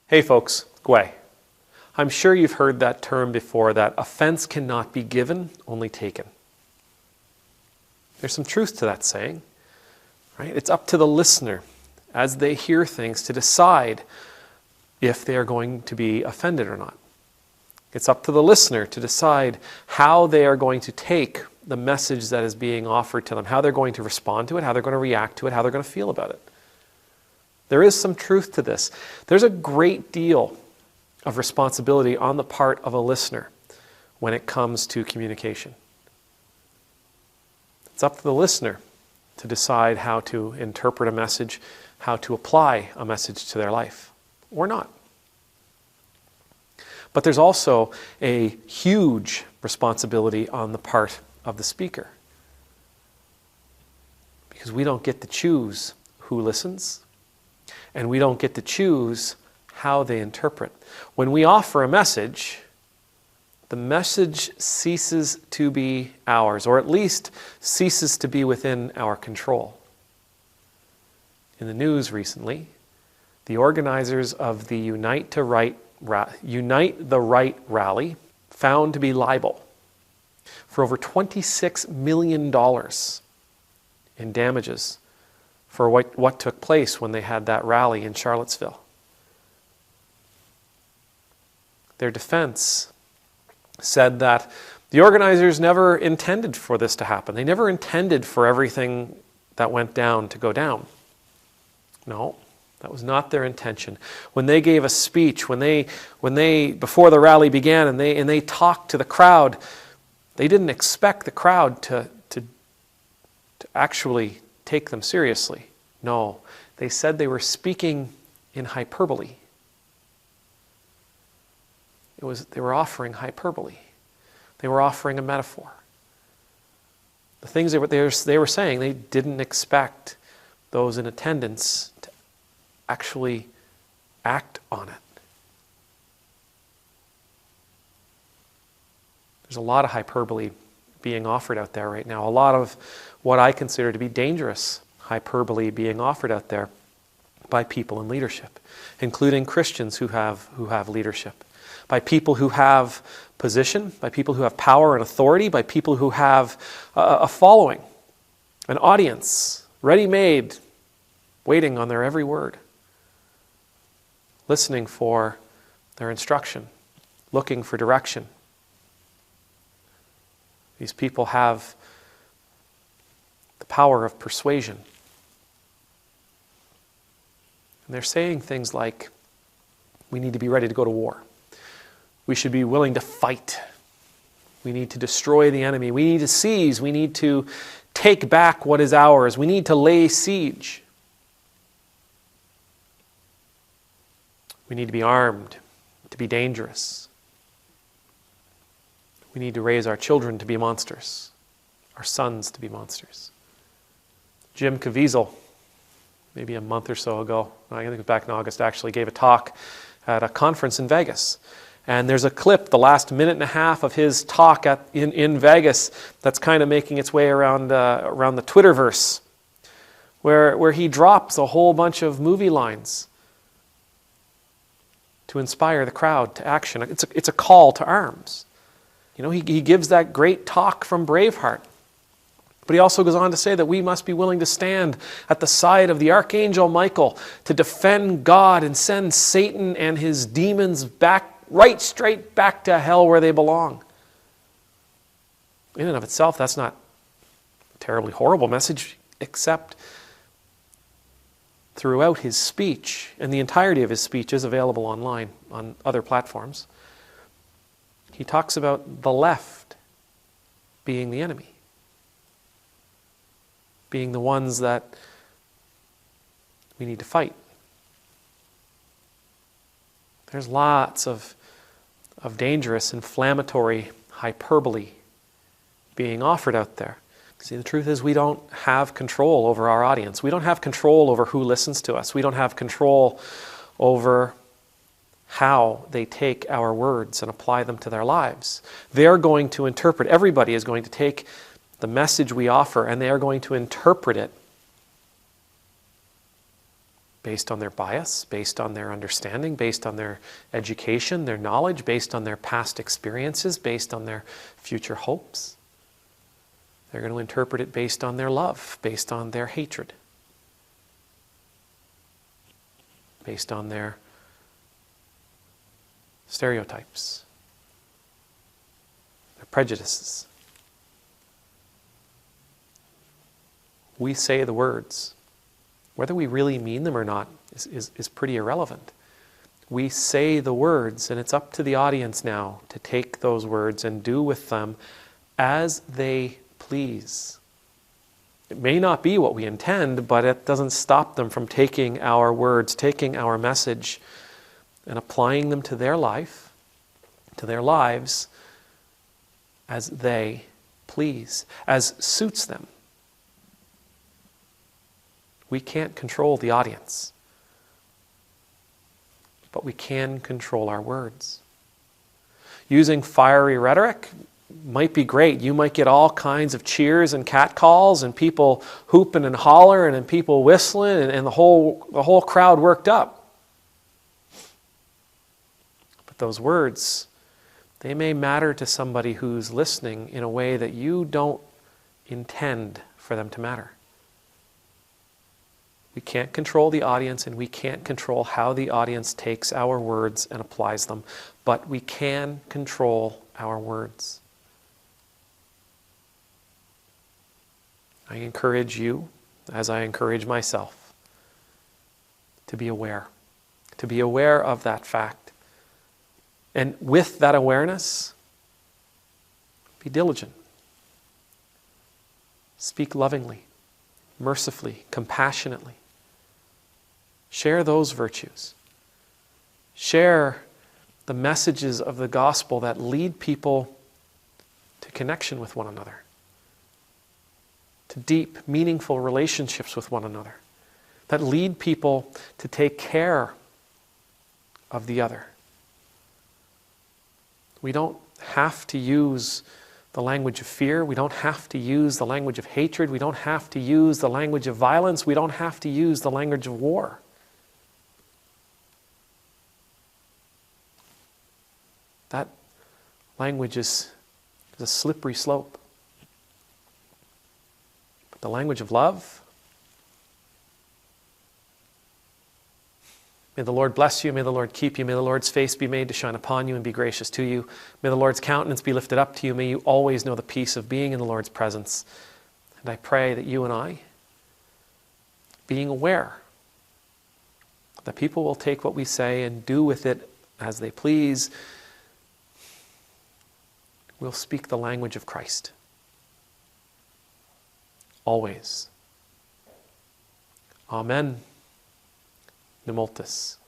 Hey folks, Gway. I'm sure you've heard that term before, that offense cannot be given, only taken. There's some truth to that saying, right? It's up to the listener as they hear things to decide if they are going to be offended or not. It's up to the listener to decide how they are going to take the message that is being offered to them, how they're going to respond to it, how they're going to react to it, how they're going to feel about it. There is some truth to this. There's a great deal of responsibility on the part of a listener when it comes to communication. It's up to the listener to decide how to interpret a message, how to apply a message to their life, or not. But there's also a huge responsibility on the part of the speaker, because we don't get to choose who listens, and we don't get to choose how they interpret. When we offer a message, the message ceases to be ours, or at least ceases to be within our control. In the news recently, the organizers of the Unite the Right rally found to be liable for over $26 million in damages for what took place when they had that rally in Charlottesville. Their defense said that the organizers never intended for this to happen. They never intended for everything that went down to go down. No, that was not their intention. When they gave a speech, when they before the rally began and they talked to the crowd, they didn't expect the crowd to actually take them seriously. No, they said they were speaking in hyperbole. They were offering hyperbole. They were offering a metaphor. The things they were saying, they didn't expect those in attendance to actually act on it. There's a lot of hyperbole being offered out there right now. A lot of what I consider to be dangerous hyperbole being offered out there by people in leadership, including Christians who have leadership, by people who have position, by people who have power and authority, by people who have a following, an audience, ready-made, waiting on their every word, listening for their instruction, looking for direction. These people have the power of persuasion. And they're saying things like, we need to be ready to go to war. We should be willing to fight. We need to destroy the enemy. We need to seize. We need to take back what is ours. We need to lay siege. We need to be armed, to be dangerous. We need to raise our children to be monsters, our sons to be monsters. Jim Caviezel, maybe a month or so ago, I think it was back in August, actually gave a talk at a conference in Vegas. And there's a clip, the last minute and a half of his talk in Vegas, that's kind of making its way around the Twitterverse, where he drops a whole bunch of movie lines to inspire the crowd to action. It's a call to arms. You know, he gives that great talk from Braveheart. But he also goes on to say that we must be willing to stand at the side of the Archangel Michael to defend God and send Satan and his demons straight back to hell where they belong. In and of itself, that's not a terribly horrible message, except throughout his speech, and the entirety of his speech is available online on other platforms, he talks about the left being the enemy, being the ones that we need to fight. There's lots of dangerous, inflammatory hyperbole being offered out there. See, the truth is we don't have control over our audience. We don't have control over who listens to us. We don't have control over how they take our words and apply them to their lives. They're going to interpret, everybody is going to take the message we offer and they are going to interpret it based on their bias, based on their understanding, based on their education, their knowledge, based on their past experiences, based on their future hopes. They're going to interpret it based on their love, based on their hatred, based on their stereotypes, their prejudices. We say the words. Whether we really mean them or not is pretty irrelevant. We say the words, and it's up to the audience now to take those words and do with them as they please. It may not be what we intend, but it doesn't stop them from taking our words, taking our message, and applying them to their life, to their lives, as they please, as suits them. We can't control the audience, but we can control our words. Using fiery rhetoric might be great. You might get all kinds of cheers and catcalls and people hooping and hollering and people whistling and the whole crowd worked up. But those words, they may matter to somebody who's listening in a way that you don't intend for them to matter. We can't control the audience, and we can't control how the audience takes our words and applies them, but we can control our words. I encourage you, as I encourage myself, to be aware of that fact. And with that awareness, be diligent. Speak lovingly, mercifully, compassionately. Share those virtues. Share the messages of the gospel that lead people to connection with one another, to deep, meaningful relationships with one another, that lead people to take care of the other. We don't have to use the language of fear. We don't have to use the language of hatred. We don't have to use the language of violence. We don't have to use the language of war. That language is a slippery slope. But the language of love, may the Lord bless you, may the Lord keep you, may the Lord's face be made to shine upon you and be gracious to you. May the Lord's countenance be lifted up to you. May you always know the peace of being in the Lord's presence. And I pray that you and I, being aware that people will take what we say and do with it as they please, we'll speak the language of Christ. Always. Amen. Nemultus.